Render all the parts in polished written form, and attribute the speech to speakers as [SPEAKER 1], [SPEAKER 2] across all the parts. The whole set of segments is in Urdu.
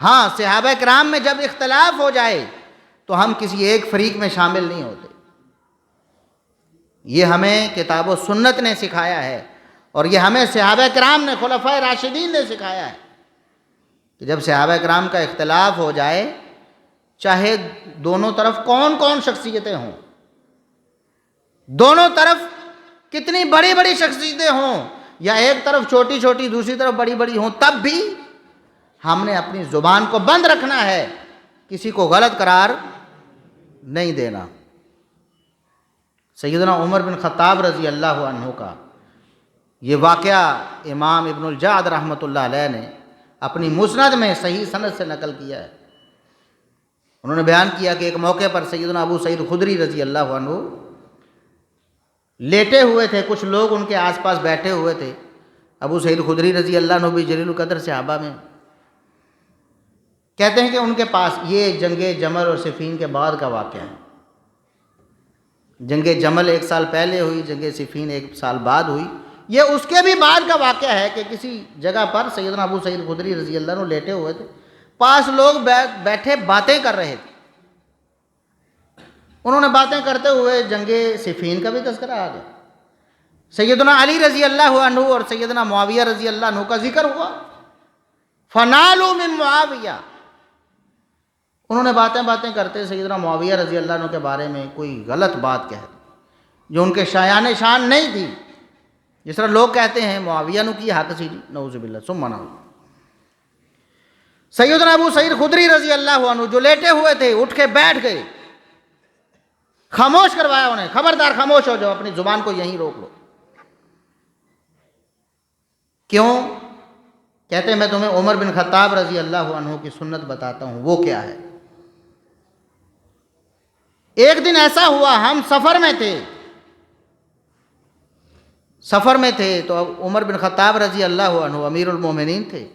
[SPEAKER 1] ہاں صحابہ کرام میں جب اختلاف ہو جائے تو ہم کسی ایک فریق میں شامل نہیں ہوتے. یہ ہمیں کتاب و سنت نے سکھایا ہے، اور یہ ہمیں صحابہ کرام نے، خلفائے راشدین نے سکھایا ہے کہ جب صحابہ کرام کا اختلاف ہو جائے، چاہے دونوں طرف کون کون شخصیتیں ہوں، دونوں طرف کتنی بڑی بڑی شخصیتیں ہوں، یا ایک طرف چھوٹی چھوٹی دوسری طرف بڑی بڑی ہوں، تب بھی ہم نے اپنی زبان کو بند رکھنا ہے، کسی کو غلط قرار نہیں دینا. سیدنا عمر بن خطاب رضی اللہ عنہ کا یہ واقعہ امام ابن الجعد رحمۃ اللہ علیہ نے اپنی مسند میں صحیح سند سے نقل کیا ہے. انہوں نے بیان کیا کہ ایک موقع پر سیدنا ابو سعید خدری رضی اللہ عنہ لیٹے ہوئے تھے، کچھ لوگ ان کے آس پاس بیٹھے ہوئے تھے. ابو سعید خدری رضی اللہ عنہ بھی جلیل القدر صحابہ میں. کہتے ہیں کہ ان کے پاس، یہ جنگ جمل اور صفین کے بعد کا واقعہ ہے. جنگ جمل 1 سال پہلے ہوئی، جنگ صفین 1 سال بعد ہوئی. یہ اس کے بھی بعد کا واقعہ ہے کہ کسی جگہ پر سیدنا ابو سعید خدری رضی اللہ عنہ لیٹے ہوئے تھے، پاس لوگ بیٹھے باتیں کر رہے تھے. انہوں نے باتیں کرتے ہوئے جنگ صفین کا بھی تذکرہ آ گیا. سیدنا علی رضی اللہ عنہ اور سیدنا معاویہ رضی اللہ عنہ کا ذکر ہوا. فنالوا من معاویہ، انہوں نے باتیں کرتے سیدنا معاویہ رضی اللہ عنہ کے بارے میں کوئی غلط بات کہہ دی جو ان کے شایان شان نہیں تھی. جس طرح لوگ کہتے ہیں معاویہ نو کی حق سی جی، نعوذ باللہ ثم نعوذ. سیدنا ابو سعید خدری رضی اللہ عنہ جو لیٹے ہوئے تھے اٹھ کے بیٹھ گئے، خاموش کروایا انہیں، خبردار خاموش ہو جاؤ، اپنی زبان کو یہیں روک لو. کیوں؟ کہتے ہیں میں تمہیں عمر بن خطاب رضی اللہ عنہ کی سنت بتاتا ہوں. وہ کیا ہے؟ ایک دن ایسا ہوا، ہم سفر میں تھے تو عمر بن خطاب رضی اللہ عنہ امیر المومنین تھے،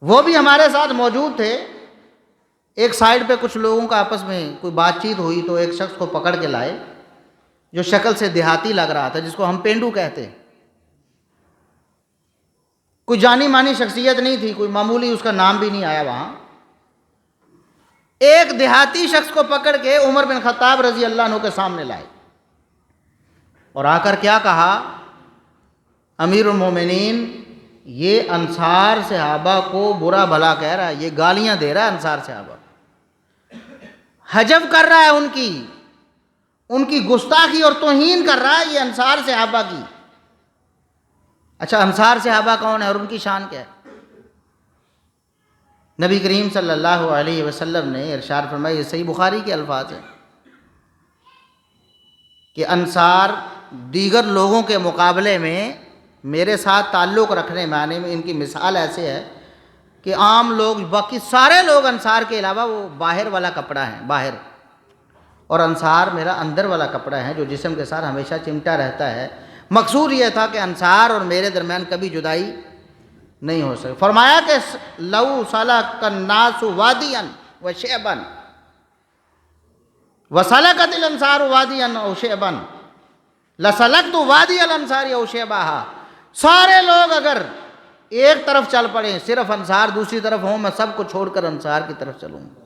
[SPEAKER 1] وہ بھی ہمارے ساتھ موجود تھے. ایک سائیڈ پہ کچھ لوگوں کا آپس میں کوئی بات چیت ہوئی تو ایک شخص کو پکڑ کے لائے جو شکل سے دیہاتی لگ رہا تھا، جس کو ہم پینڈو کہتے ہیں. کوئی جانی مانی شخصیت نہیں تھی، کوئی معمولی اس کا نام بھی نہیں آیا وہاں. ایک دیہاتی شخص کو پکڑ کے عمر بن خطاب رضی اللہ عنہ کے سامنے لائے اور آ کر کیا کہا، امیر المومنین یہ انصار صحابہ کو برا بھلا کہہ رہا ہے، یہ گالیاں دے رہا ہے انصار صحابہ، حجب کر رہا ہے، ان کی گستاخی اور توہین کر رہا ہے یہ انصار صحابہ کی. اچھا انصار صحابہ کون ہے اور ان کی شان کیا ہے؟ نبی کریم صلی اللہ علیہ وسلم نے ارشاد فرمایا، یہ صحیح بخاری کے الفاظ ہیں کہ انصار دیگر لوگوں کے مقابلے میں میرے ساتھ تعلق رکھنے معنی میں ان کی مثال ایسے ہے کہ عام لوگ، باقی سارے لوگ انصار کے علاوہ وہ باہر والا کپڑا ہے، باہر، اور انصار میرا اندر والا کپڑا ہے جو جسم کے ساتھ ہمیشہ چمٹا رہتا ہے. مقصود یہ تھا کہ انصار اور میرے درمیان کبھی جدائی نہیں ہو سکے. فرمایا کہ لو سلک الناس وادیا وشعبا وسلکت الانصار وادیا او شعبا لسلکت وادی الانصار او شعبہا. سارے لوگ اگر ایک طرف چل پڑیں، صرف انصار دوسری طرف ہوں، میں سب کو چھوڑ کر انصار کی طرف چلوں گا.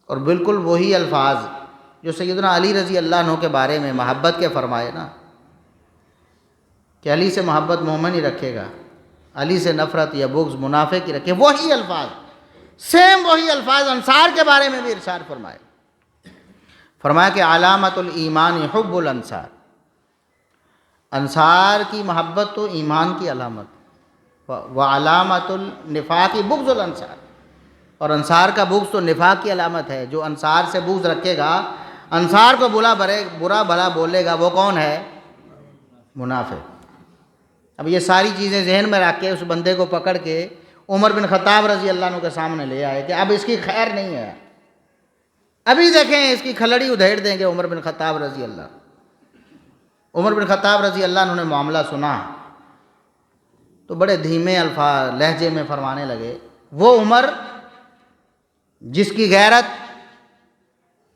[SPEAKER 1] اور بالکل وہی الفاظ جو سیدنا علی رضی اللہ عنہ کے بارے میں محبت کے فرمائے نا کہ علی سے محبت مومن ہی رکھے گا، علی سے نفرت یا بغض منافق ہی رکھے. وہی الفاظ، سیم وہی الفاظ انصار کے بارے میں بھی ارشاد فرمائے. فرمایا کہ علامت الایمان حب الانصار، انصار کی محبت تو ایمان کی علامت، وعلامت النفاق بغض الانصار، اور انصار کا بغض تو نفاق کی علامت ہے. جو انصار سے بغض رکھے گا، انصار کو برا بھلا بولے گا، وہ کون ہے؟ منافق. اب یہ ساری چیزیں ذہن میں رکھ کے اس بندے کو پکڑ کے عمر بن خطاب رضی اللہ عنہ کے سامنے لے آئے کہ اب اس کی خیر نہیں ہے، ابھی دیکھیں اس کی کھلڑی ادھیڑ دیں گے عمر بن خطاب رضی اللہ. عمر بن خطاب رضی اللہ عنہ نے معاملہ سنا تو بڑے دھیمے الفاظ لہجے میں فرمانے لگے. وہ عمر جس کی غیرت،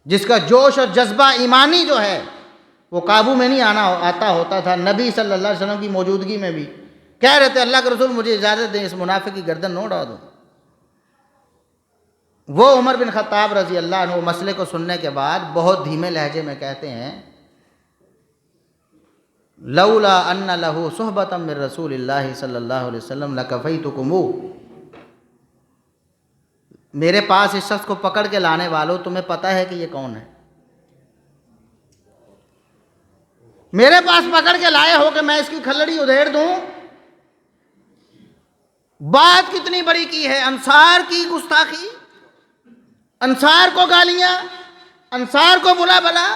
[SPEAKER 1] جس کا جوش اور جذبہ ایمانی جو ہے وہ قابو میں نہیں آتا ہوتا تھا، نبی صلی اللہ علیہ وسلم کی موجودگی میں بھی کہہ رہے تھے اللہ کے رسول مجھے اجازت دیں اس منافق کی گردن نہ اڑا دوں۔ وہ عمر بن خطاب رضی اللہ عنہ مسئلے کو سننے کے بعد بہت دھیمے لہجے میں کہتے ہیں لولا ان لہ صحبۃ من رسول اللہ صلی اللہ علیہ وسلم لکفیتکم، میرے پاس اس شخص کو پکڑ کے لانے والوں تمہیں پتہ ہے کہ یہ کون ہے، میرے پاس پکڑ کے لائے ہو کہ میں اس کی کھلڑی ادھیڑ دوں۔ بات کتنی بڑی کی ہے، انصار کی گستاخی، انصار کو گالیاں، انصار کو بلا بلا۔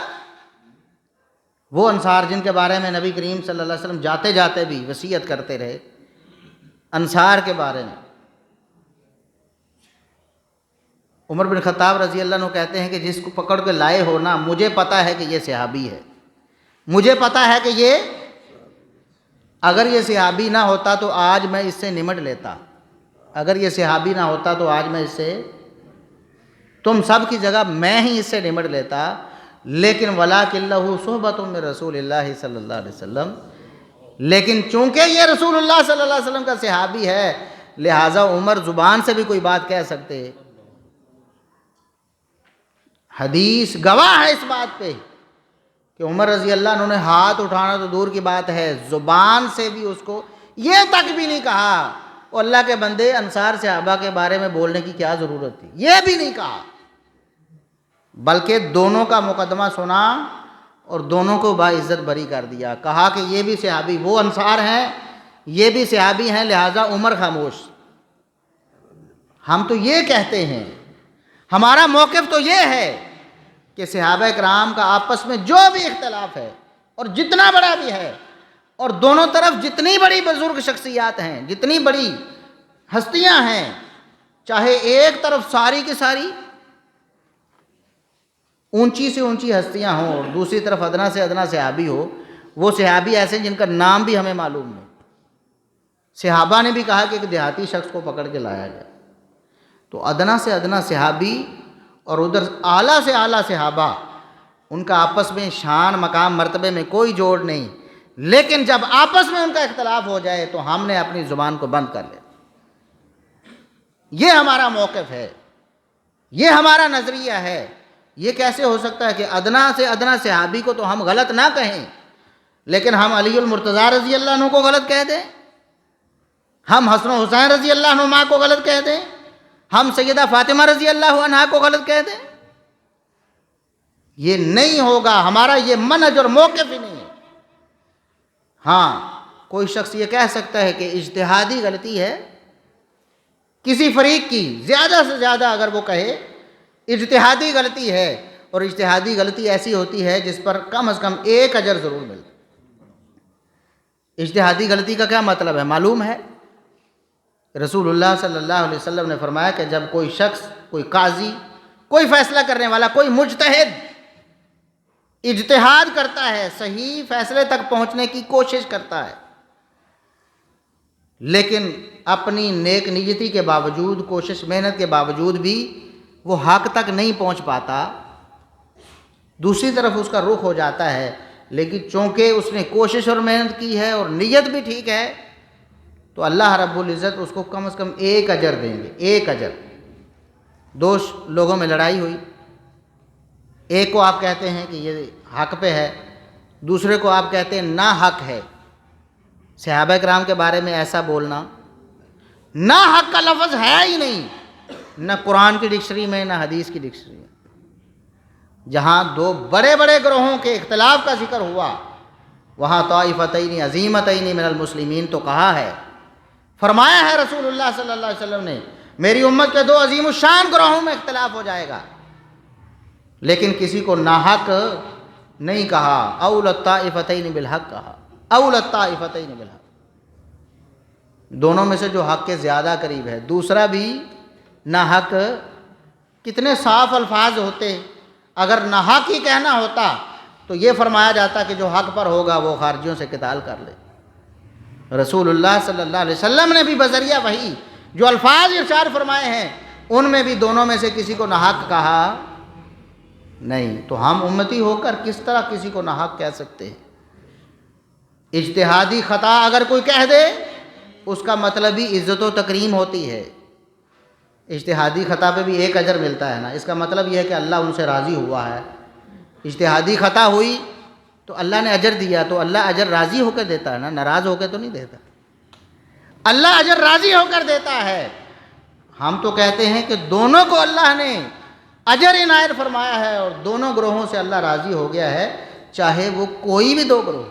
[SPEAKER 1] وہ انصار جن کے بارے میں نبی کریم صلی اللہ علیہ وسلم جاتے جاتے بھی وصیت کرتے رہے، انصار کے بارے میں۔ عمر بن خطاب رضی اللہ عنہ کہتے ہیں کہ جس کو پکڑ کے لائے ہو نا، مجھے پتہ ہے کہ یہ صحابی ہے، مجھے پتہ ہے کہ یہ، اگر یہ صحابی نہ ہوتا تو آج میں اس سے نمٹ لیتا، اگر یہ صحابی نہ ہوتا تو آج میں اس سے، تم سب کی جگہ میں ہی اس سے نمٹ لیتا، لیکن ولاکن لہ صحبۃ من رسول اللہ صلی اللہ علیہ وسلم، لیکن چونکہ یہ رسول اللہ صلی اللہ علیہ وسلم کا صحابی ہے لہٰذا عمر زبان سے بھی کوئی بات کہہ سکتے، حدیث گواہ ہے اس بات پہ کہ عمر رضی اللہ عنہ نے ہاتھ اٹھانا تو دور کی بات ہے، زبان سے بھی اس کو یہ تک بھی نہیں کہا اور اللہ کے بندے انصار صحابہ کے بارے میں بولنے کی کیا ضرورت تھی، یہ بھی نہیں کہا، بلکہ دونوں کا مقدمہ سنا اور دونوں کو باعزت بری کر دیا، کہا کہ یہ بھی صحابی، وہ انصار ہیں، یہ بھی صحابی ہیں، لہٰذا عمر خاموش۔ ہم تو یہ کہتے ہیں، ہمارا موقف تو یہ ہے کہ صحابہ کرام کا آپس میں جو بھی اختلاف ہے اور جتنا بڑا بھی ہے، اور دونوں طرف جتنی بڑی بزرگ شخصیات ہیں، جتنی بڑی ہستیاں ہیں، چاہے ایک طرف ساری کی ساری اونچی سے اونچی ہستیاں ہوں اور دوسری طرف ادنا سے ادنا صحابی ہو، وہ صحابی ایسے جن کا نام بھی ہمیں معلوم نہیں۔ صحابہ نے بھی کہا کہ ایک دیہاتی شخص کو پکڑ کے لایا گیا، تو ادنا سے ادنا صحابی اور ادھر اعلیٰ سے اعلیٰ صحابہ، ان کا آپس میں شان مقام مرتبے میں کوئی جوڑ نہیں، لیکن جب آپس میں ان کا اختلاف ہو جائے تو ہم نے اپنی زبان کو بند کر لیا۔ یہ ہمارا موقف ہے، یہ ہمارا نظریہ ہے۔ یہ کیسے ہو سکتا ہے کہ ادنا سے ادنا صحابی کو تو ہم غلط نہ کہیں لیکن ہم علی المرتضیٰ رضی اللہ عنہ کو غلط کہہ دیں، ہم حسن و حسین رضی اللہ عنہما کو غلط کہہ دیں، ہم سیدہ فاطمہ رضی اللہ عنہا کو غلط کہہ دیں؟ یہ نہیں ہوگا، ہمارا یہ منہج اور موقف ہی نہیں ہے۔ ہاں کوئی شخص یہ کہہ سکتا ہے کہ اجتہادی غلطی ہے کسی فریق کی، زیادہ سے زیادہ اگر وہ کہے اجتہادی غلطی ہے، اور اجتہادی غلطی ایسی ہوتی ہے جس پر کم از کم ایک اجر ضرور ملتا۔ اجتہادی غلطی کا کیا مطلب ہے معلوم ہے؟ رسول اللہ صلی اللہ علیہ وسلم نے فرمایا کہ جب کوئی شخص، کوئی قاضی، کوئی فیصلہ کرنے والا، کوئی مجتہد اجتہاد کرتا ہے، صحیح فیصلے تک پہنچنے کی کوشش کرتا ہے، لیکن اپنی نیک نیتی کے باوجود، کوشش محنت کے باوجود بھی وہ حق تک نہیں پہنچ پاتا، دوسری طرف اس کا رخ ہو جاتا ہے، لیکن چونکہ اس نے کوشش اور محنت کی ہے اور نیت بھی ٹھیک ہے تو اللہ رب العزت اس کو کم از کم ایک اجر دیں گے، ایک اجر۔ دو لوگوں میں لڑائی ہوئی، ایک کو آپ کہتے ہیں کہ یہ حق پہ ہے، دوسرے کو آپ کہتے ہیں نا حق ہے۔ صحابہ کرام کے بارے میں ایسا بولنا، نا حق کا لفظ ہے ہی نہیں، نہ قرآن کی ڈکشنری میں نہ حدیث کی ڈکشنری میں۔ جہاں دو بڑے بڑے گروہوں کے اختلاف کا ذکر ہوا وہاں طائفتین عظیمتین من المسلمین تو کہا ہے، فرمایا ہے رسول اللہ صلی اللہ علیہ وسلم نے، میری امت کے دو عظیم الشان گروہوں میں اختلاف ہو جائے گا، لیکن کسی کو ناحق نہیں کہا، اول الطائفتین بالحق کہا، اول الطائفتین بالحق، دونوں میں سے جو حق کے زیادہ قریب ہے، دوسرا بھی ناحق۔ کتنے صاف الفاظ ہوتے، اگر ناحق ہی کہنا ہوتا تو یہ فرمایا جاتا کہ جو حق پر ہوگا وہ خارجیوں سے قتال کر لے۔ رسول اللہ صلی اللہ علیہ وسلم نے بھی بذریعہ وحی جو الفاظ ارشاد فرمائے ہیں ان میں بھی دونوں میں سے کسی کو ناحق کہا نہیں، تو ہم امتی ہو کر کس طرح کسی کو ناحق کہہ سکتے ہیں؟ اجتہادی خطا اگر کوئی کہہ دے اس کا مطلب ہی عزت و تکریم ہوتی ہے. اجتہادی خطا پہ بھی ایک اجر ملتا ہے نا، اس کا مطلب یہ ہے کہ اللہ ان سے راضی ہوا ہے. اجتہادی خطا ہوئی تو اللہ نے اجر دیا، تو اللہ اجر راضی ہو کر دیتا ہے نا، ناراض ہو کے تو نہیں دیتا. اللہ اجر راضی ہو کر دیتا ہے. ہم تو کہتے ہیں کہ دونوں کو اللہ نے اجر عنایت فرمایا ہے اور دونوں گروہوں سے اللہ راضی ہو گیا ہے، چاہے وہ کوئی بھی دو گروہ.